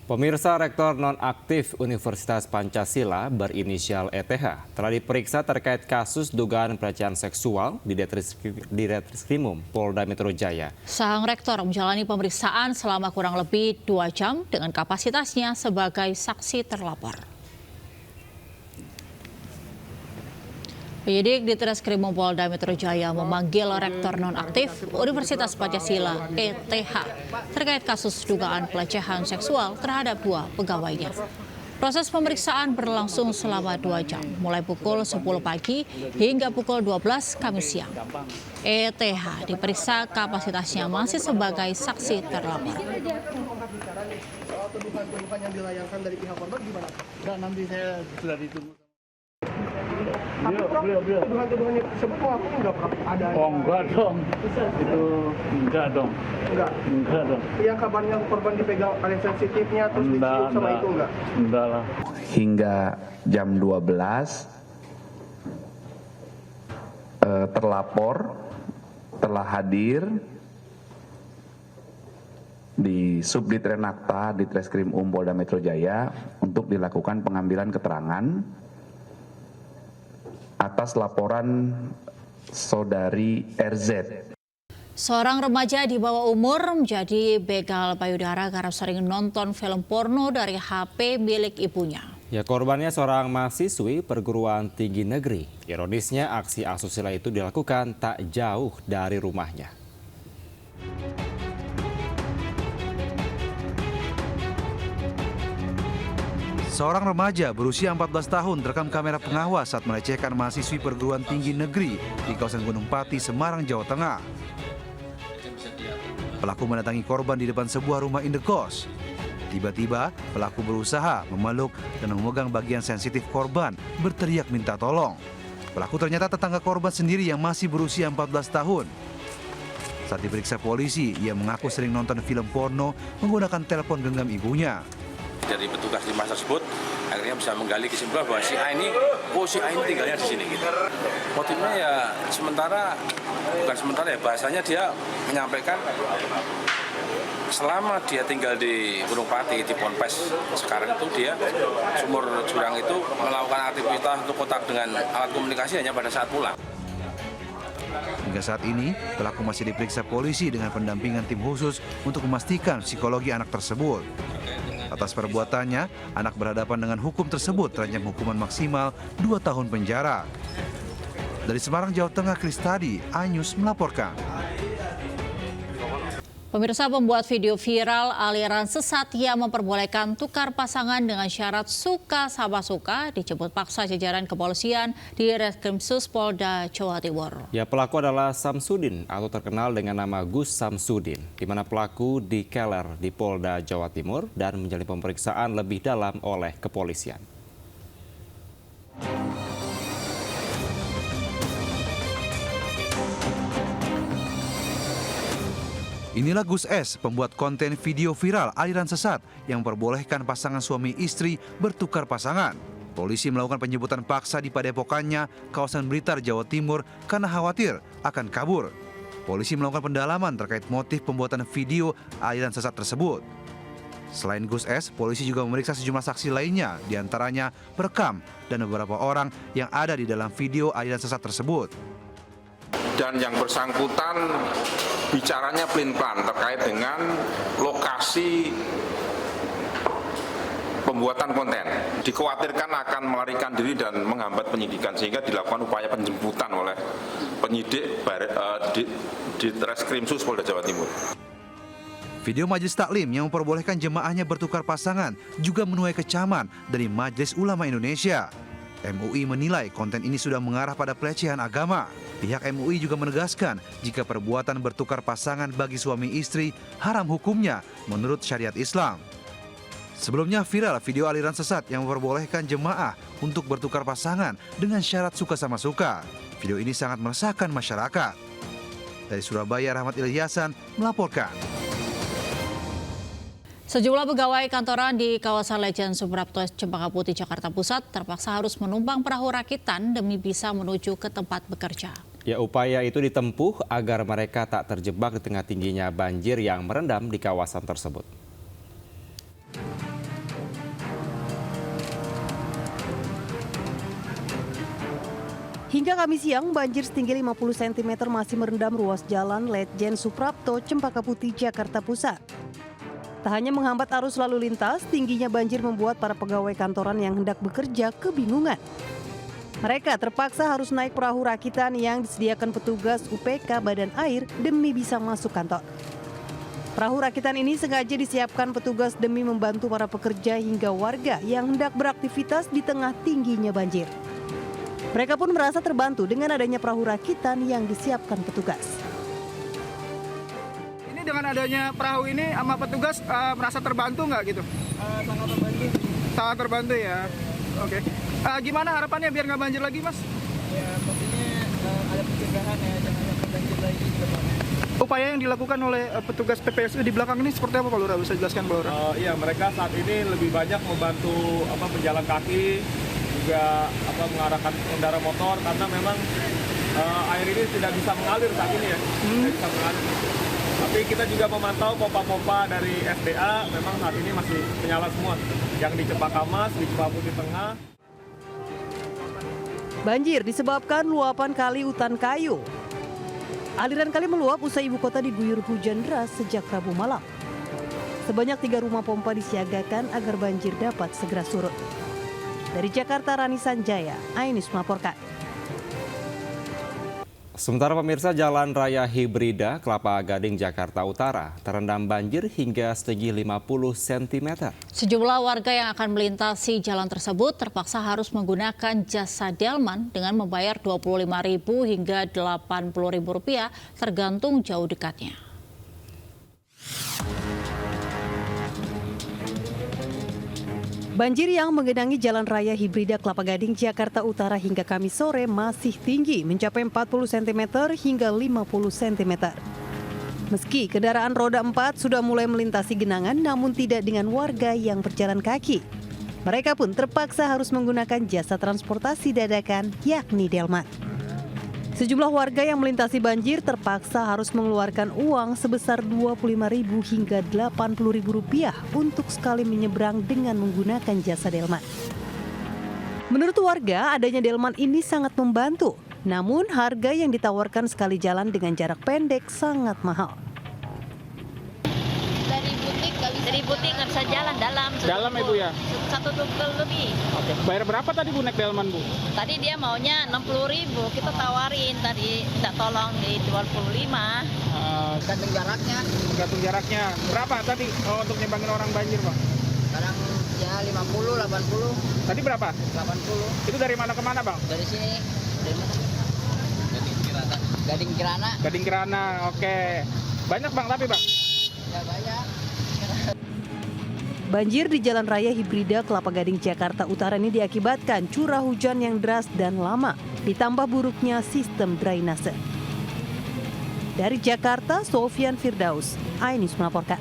Pemirsa, Rektor nonaktif Universitas Pancasila berinisial ETH telah diperiksa terkait kasus dugaan pelecehan seksual di Ditreskrimum Polda Metro Jaya. Sang rektor menjalani pemeriksaan selama kurang lebih 2 jam dengan kapasitasnya sebagai saksi terlapor. Penyidik Ditreskrimum Polda Metro Jaya memanggil Rektor nonaktif Universitas Pancasila ETH terkait kasus dugaan pelecehan seksual terhadap 2 pegawainya. Proses pemeriksaan berlangsung selama 2 jam, mulai pukul 10 pagi hingga pukul 12 Kamis siang. ETH diperiksa kapasitasnya masih sebagai saksi terlapor. Tuduhan-tuduhan yang dilayangkan dari pihak korban gimana? Enggak, nanti saya sudah ditunggu. Tuduhan-tuduhan tersebut mengaku nggak pernah ada. Oh enggak dong, itu enggak dong. Enggak dong. Yang kabarnya korban dipegang area sensitifnya terus dicium sama itu enggak? Enggak lah. Hingga jam 12 terlapor telah hadir di Subdit Renakta Ditreskrimum Polda Metro Jaya untuk dilakukan pengambilan keterangan atas laporan saudari RZ. Seorang remaja di bawah umur menjadi begal payudara karena sering nonton film porno dari HP milik ibunya. Ya, korbannya seorang mahasiswi perguruan tinggi negeri. Ironisnya, aksi asusila itu dilakukan tak jauh dari rumahnya. Seorang remaja berusia 14 tahun terekam kamera pengawas saat melecehkan mahasiswi perguruan tinggi negeri di kawasan Gunung Pati, Semarang, Jawa Tengah. Pelaku mendatangi korban di depan sebuah rumah indekos. Tiba-tiba, pelaku berusaha memeluk dan memegang bagian sensitif korban, berteriak minta tolong. Pelaku ternyata tetangga korban sendiri yang masih berusia 14 tahun. Saat diperiksa polisi, ia mengaku sering nonton film porno menggunakan telepon genggam ibunya. Dari petugas di masa tersebut akhirnya bisa menggali kesimpulan bahwa si A ini tinggalnya di sini gitu. Motifnya ya bukan sementara ya, bahasanya dia menyampaikan selama dia tinggal di Gunung Pati, di Ponpes, sekarang itu dia sumur jurang itu melakukan aktivitas untuk kontak dengan alat komunikasi hanya pada saat pulang. Hingga saat ini, pelaku masih diperiksa polisi dengan pendampingan tim khusus untuk memastikan psikologi anak tersebut. Atas perbuatannya, anak berhadapan dengan hukum tersebut terancam hukuman maksimal 2 tahun penjara. Dari Semarang, Jawa Tengah, Kristadi, Anyus melaporkan. Pemirsa, pembuat video viral aliran sesat yang memperbolehkan tukar pasangan dengan syarat suka sama suka dijemput paksa jajaran kepolisian di Reskrimsus Polda Jawa Timur. Ya, pelaku adalah Samsudin atau terkenal dengan nama Gus Samsudin, di mana pelaku dikeler di Polda Jawa Timur dan menjalani pemeriksaan lebih dalam oleh kepolisian. Inilah Gus S, pembuat konten video viral aliran sesat yang memperbolehkan pasangan suami istri bertukar pasangan. Polisi melakukan penjemputan paksa di padepokannya, kawasan Blitar, Jawa Timur, karena khawatir akan kabur. Polisi melakukan pendalaman terkait motif pembuatan video aliran sesat tersebut. Selain Gus S, polisi juga memeriksa sejumlah saksi lainnya, diantaranya perekam dan beberapa orang yang ada di dalam video aliran sesat tersebut. Dan yang bersangkutan bicaranya pelin-pelan terkait dengan lokasi pembuatan konten. Dikhawatirkan akan melarikan diri dan menghambat penyidikan sehingga dilakukan upaya penjemputan oleh penyidik di Reskrimsus Polda Jawa Timur. Video majelis taklim yang memperbolehkan jemaahnya bertukar pasangan juga menuai kecaman dari Majelis Ulama Indonesia. MUI menilai konten ini sudah mengarah pada pelecehan agama. Pihak MUI juga menegaskan jika perbuatan bertukar pasangan bagi suami istri haram hukumnya menurut syariat Islam. Sebelumnya viral video aliran sesat yang memperbolehkan jemaah untuk bertukar pasangan dengan syarat suka sama suka. Video ini sangat meresahkan masyarakat. Dari Surabaya, Rahmat Ilyasan melaporkan. Sejumlah pegawai kantoran di kawasan Legend Suprapto Cempaka Putih, Jakarta Pusat terpaksa harus menumpang perahu rakitan demi bisa menuju ke tempat bekerja. Ya, upaya itu ditempuh agar mereka tak terjebak di tengah tingginya banjir yang merendam di kawasan tersebut. Hingga Kamis siang, banjir setinggi 50 cm masih merendam ruas jalan Letjen Suprapto, Cempaka Putih, Jakarta Pusat. Tak hanya menghambat arus lalu lintas, tingginya banjir membuat para pegawai kantoran yang hendak bekerja kebingungan. Mereka terpaksa harus naik perahu rakitan yang disediakan petugas UPK Badan Air demi bisa masuk kantor. Perahu rakitan ini sengaja disiapkan petugas demi membantu para pekerja hingga warga yang hendak beraktivitas di tengah tingginya banjir. Mereka pun merasa terbantu dengan adanya perahu rakitan yang disiapkan petugas. Ini dengan adanya perahu ini sama petugas merasa terbantu nggak gitu? Sangat terbantu. Sangat terbantu ya. Oke. Gimana harapannya biar nggak banjir lagi, Mas? Ya, pastinya ada pencegahan ya, jangan sampai banjir lagi ke depannya. Upaya yang dilakukan oleh petugas PPSU di belakang ini seperti apa, Pak Lurah? Bisa jelaskan, Pak Lurah? Iya, mereka saat ini lebih banyak membantu pejalan kaki, juga mengarahkan pengendara motor karena memang air ini tidak bisa mengalir saat ini ya, tidak bisa mengalir. Tapi kita juga memantau pompa-pompa dari SDA memang saat ini masih menyala semua, yang di Cempaka Mas, di Cempaka Putih Tengah. Banjir disebabkan luapan kali Utan Kayu. Aliran kali meluap usai ibu kota diguyur hujan deras sejak Rabu malam. Sebanyak 3 rumah pompa disiagakan agar banjir dapat segera surut. Dari Jakarta, Rani Sanjaya, Ainus melaporkan. Sementara pemirsa, Jalan Raya Hibrida Kelapa Gading, Jakarta Utara terendam banjir hingga setinggi 50 cm. Sejumlah warga yang akan melintasi jalan tersebut terpaksa harus menggunakan jasa delman dengan membayar Rp25.000 hingga Rp80.000 tergantung jauh dekatnya. Banjir yang menggenangi Jalan Raya Hibrida Kelapa Gading, Jakarta Utara hingga Kamis sore masih tinggi, mencapai 40 cm hingga 50 cm. Meski kendaraan roda 4 sudah mulai melintasi genangan, namun tidak dengan warga yang berjalan kaki. Mereka pun terpaksa harus menggunakan jasa transportasi dadakan, yakni delman. Sejumlah warga yang melintasi banjir terpaksa harus mengeluarkan uang sebesar Rp25.000 hingga Rp80.000 untuk sekali menyeberang dengan menggunakan jasa delman. Menurut warga, adanya delman ini sangat membantu. Namun harga yang ditawarkan sekali jalan dengan jarak pendek sangat mahal. Dari butik nggak bisa jalan dalam. Dalam Ibu ya? 1 tukul lebih. Oke. Bayar berapa tadi Bu naik delman Bu? Tadi dia maunya Rp60.000, kita tawarin tadi minta tolong di Rp25. Gantung jaraknya. Gantung jaraknya. Berapa tadi untuk nyebangin orang banjir Bang? Kadang ya 50, 80. Tadi berapa? 80. Itu dari mana ke mana Bang? Dari sini. Dari mana? Gading Kirana. Gading Kirana, oke. Banyak Bang tapi Bang? Ya banyak. Banjir di Jalan Raya Hibrida Kelapa Gading, Jakarta Utara ini diakibatkan curah hujan yang deras dan lama, ditambah buruknya sistem drainase. Dari Jakarta, Sofian Firdaus, Ainus melaporkan.